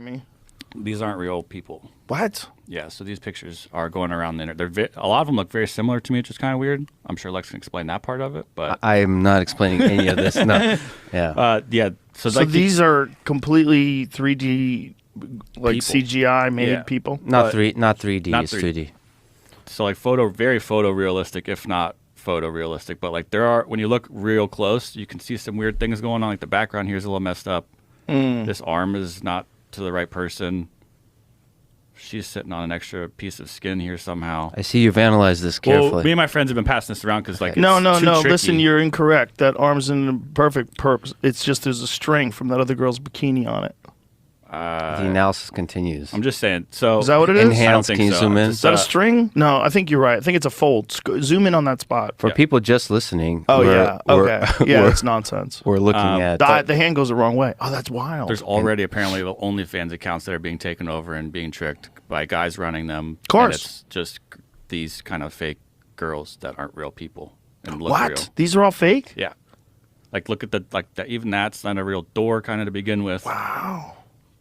me? These aren't real people. What? Yeah, so these pictures are going around the internet. A lot of them look very similar to me, which is kind of weird. I'm sure Lex can explain that part of it, but I am not explaining any of this. No. Yeah. yeah. So like these are completely 3D, like People. CGI made Yeah. people. Not 3D. Not It's 3D. 2D. So like very photorealistic, if not photorealistic. But like when you look real close, you can see some weird things going on. Like the background here is a little messed up. This arm is not to the right person. She's sitting on an extra piece of skin here somehow. I see you've analyzed this carefully. Well, me and my friends have been passing this around because like No. it's too tricky. Listen, you're incorrect. That arm's in the perfect purpose. It's just there's a string from that other girl's bikini on it. The analysis continues. I'm just saying. So Is that what it is? I don't Enhance, think can you so. zoom in? Just, Is that a string? No, I think you're right. I think it's a fold. Zoom in on that spot. For people just listening. Oh, we're- yeah. we're- Okay. Yeah, we're- it's nonsense. We're looking at. The hand goes the wrong way. Oh, that's wild. There's already apparently the OnlyFans accounts that are being taken over and being tricked by guys running them. Of course. And it's just these kind of fake girls that aren't real people and look What? real. These are all fake? Yeah. Like look at even that's not a real door kind of to begin with. Wow.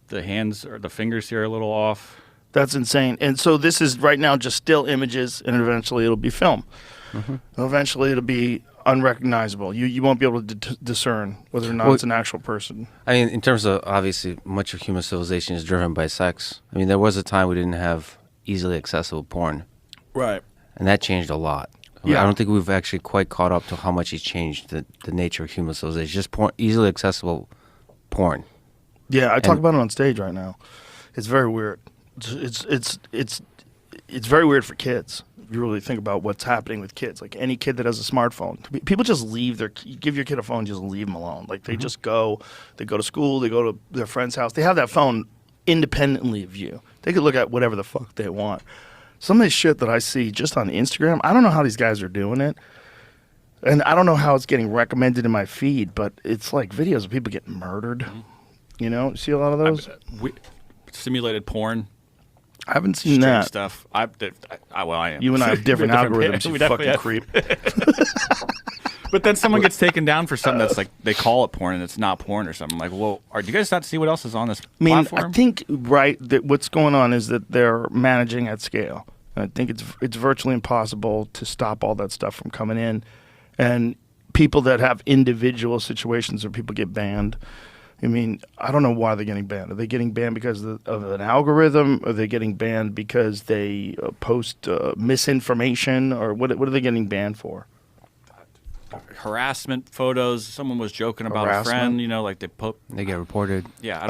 The hands or the fingers here are a little off. That's insane. And so this is right now just still images, and eventually it'll be film. Eventually it'll be unrecognizable. You won't be able to discern whether or not Well, it's an actual person. I mean, in terms of obviously much of human civilization is driven by sex. I mean, there was a time we didn't have easily accessible porn, Right. and that changed a lot. I mean, Yeah. I don't think we've actually quite caught up to how much it's changed the nature of human civilization. Just porn, easily accessible porn. Yeah, I talk about it on stage right now. It's very weird. It's very weird for kids. If you really think about what's happening with kids, like any kid that has a smartphone, people just leave you give your kid a phone, just leave them alone. Like they just go to school, they go to their friend's house. They have that phone independently of you. They could look at whatever the fuck they want. Some of this shit that I see just on Instagram, I don't know how these guys are doing it. And I don't know how it's getting recommended in my feed, but it's like videos of people getting murdered. You know, see a lot of those? Simulated porn. I haven't seen Strange that. stuff. I am. You and I have different algorithms, We you definitely fucking have. creep. But then someone gets taken down for something that's like they call it porn and it's not porn or something. Like, well, do you guys not see what else is on this I mean, platform? I think, that what's going on is that they're managing at scale. And I think it's virtually impossible to stop all that stuff from coming in. And people that have individual situations where people get banned, I mean, I don't know why they're getting banned. Are they getting banned because of an algorithm? Are they getting banned because they post misinformation? Or what are they getting banned for? Harassment photos. Someone was joking about a Harassment? friend, you know, like they get reported. Yeah, I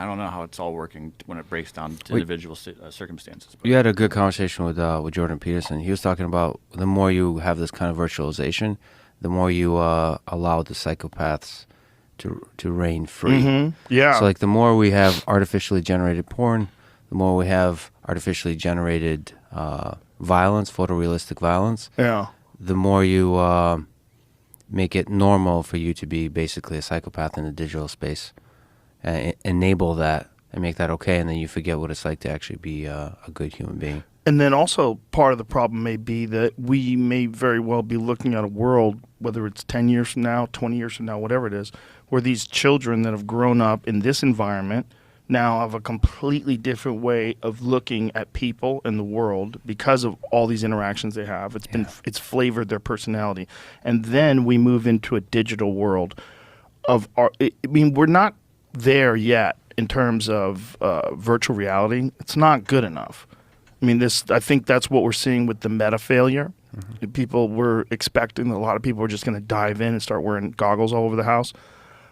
don't know how it's all working when it breaks down to individual circumstances. But. You had a good conversation with Jordan Peterson. He was talking about the more you have this kind of virtualization, the more you allow the psychopaths to reign free. Mm-hmm. Yeah. So like the more we have artificially generated porn, the more we have artificially generated violence, photorealistic violence. Yeah. The more you make it normal for you to be basically a psychopath in the digital space, and enable that and make that okay, and then you forget what it's like to actually be a good human being. And then also part of the problem may be that we may very well be looking at a world, whether it's 10 years from now, 20 years from now, whatever it is, where these children that have grown up in this environment now have a completely different way of looking at people and the world because of all these interactions they have. It's flavored their personality. And then we move into a digital world of we're not there yet in terms of virtual reality. It's not good enough. I mean, I think that's what we're seeing with the meta failure. Mm-hmm. People were expecting, a lot of people were just going to dive in and start wearing goggles all over the house.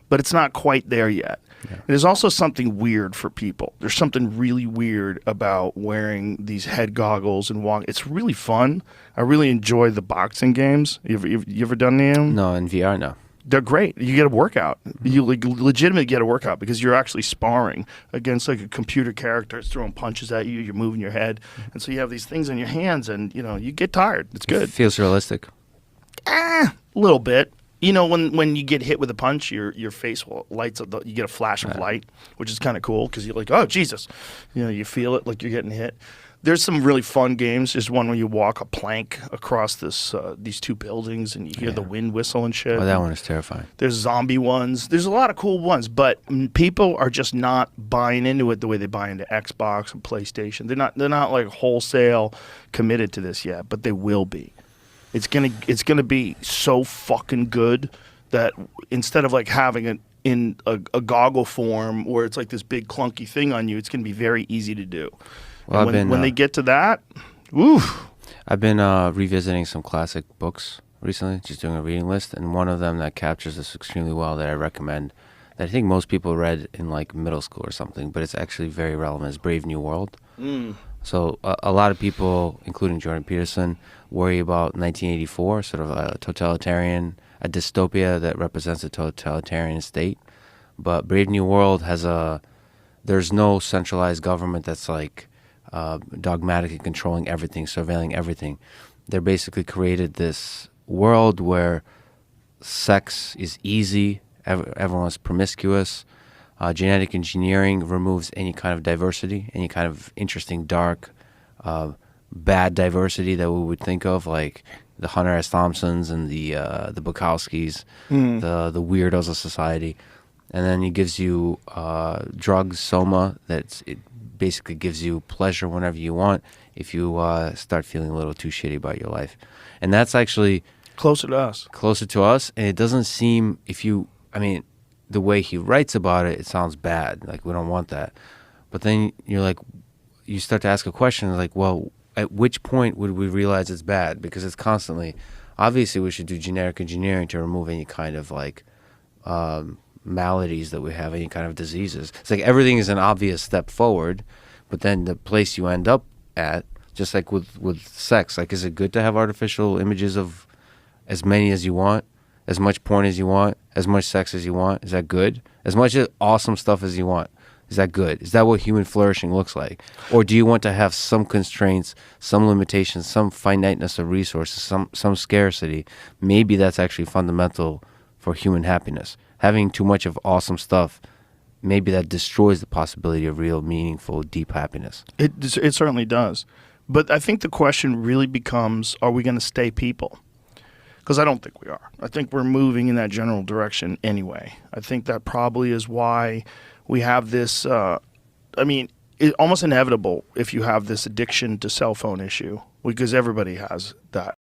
But it's not quite there yet. Yeah. There's also something weird for people. There's something really weird about wearing these head goggles and walk. It's really fun. I really enjoy the boxing games. You ever done any of them? No, in VR, no. They're great. You get a workout. You legitimately get a workout because you're actually sparring against like a computer character. It's throwing punches at you. You're moving your head. And so you have these things on your hands and, you get tired. It's good. It feels realistic. A little bit. You know, when you get hit with a punch, your face lights up. You get a flash of light, which is kind of cool because you're like, oh Jesus, you know, you feel it like you're getting hit. There's some really fun games. There's one where you walk a plank across these two buildings and you hear the wind whistle and shit. Oh, that one is terrifying. There's zombie ones. There's a lot of cool ones, but people are just not buying into it the way they buy into Xbox and PlayStation. They're not like wholesale committed to this yet, but they will be. It's gonna be so fucking good that instead of like having it in a goggle form where it's like this big clunky thing on you, it's gonna be very easy to do. Well, When they get to that, oof. I've been revisiting some classic books recently, just doing a reading list, and one of them that captures this extremely well that I recommend, that I think most people read in like middle school or something, but it's actually very relevant, is Brave New World. So a lot of people, including Jordan Peterson, worry about 1984, sort of a dystopia that represents a totalitarian state. But Brave New World there's no centralized government that's like dogmatically controlling everything, surveilling everything. They're basically created this world where sex is easy, everyone's promiscuous. Genetic engineering removes any kind of diversity, any kind of interesting, dark, bad diversity that we would think of, like the Hunter S. Thompsons and the Bukowskis, the weirdos of society. And then he gives you drugs, soma, it basically gives you pleasure whenever you want if you start feeling a little too shitty about your life. And that's actually Closer to us. And it doesn't seem, the way he writes about it, it sounds bad. Like, we don't want that. But then you're like, you start to ask a question like, well, at which point would we realize it's bad? Because it's constantly, obviously we should do genetic engineering to remove any kind of like maladies that we have, any kind of diseases. It's like everything is an obvious step forward, but then the place you end up at, just like with sex, like, is it good to have artificial images of as many as you want, as much porn as you want, as much sex as you want? Is that good? As much awesome stuff as you want? Is that good? Is that what human flourishing looks like? Or do you want to have some constraints, some limitations, some finiteness of resources, some scarcity? Maybe that's actually fundamental for human happiness. Having too much of awesome stuff, maybe that destroys the possibility of real, meaningful, deep happiness. It certainly does. But I think the question really becomes, are we going to stay people? Because I don't think we are. I think we're moving in that general direction anyway. I think that probably is why we have this, it's almost inevitable if you have this addiction to cell phone issue, because everybody has that.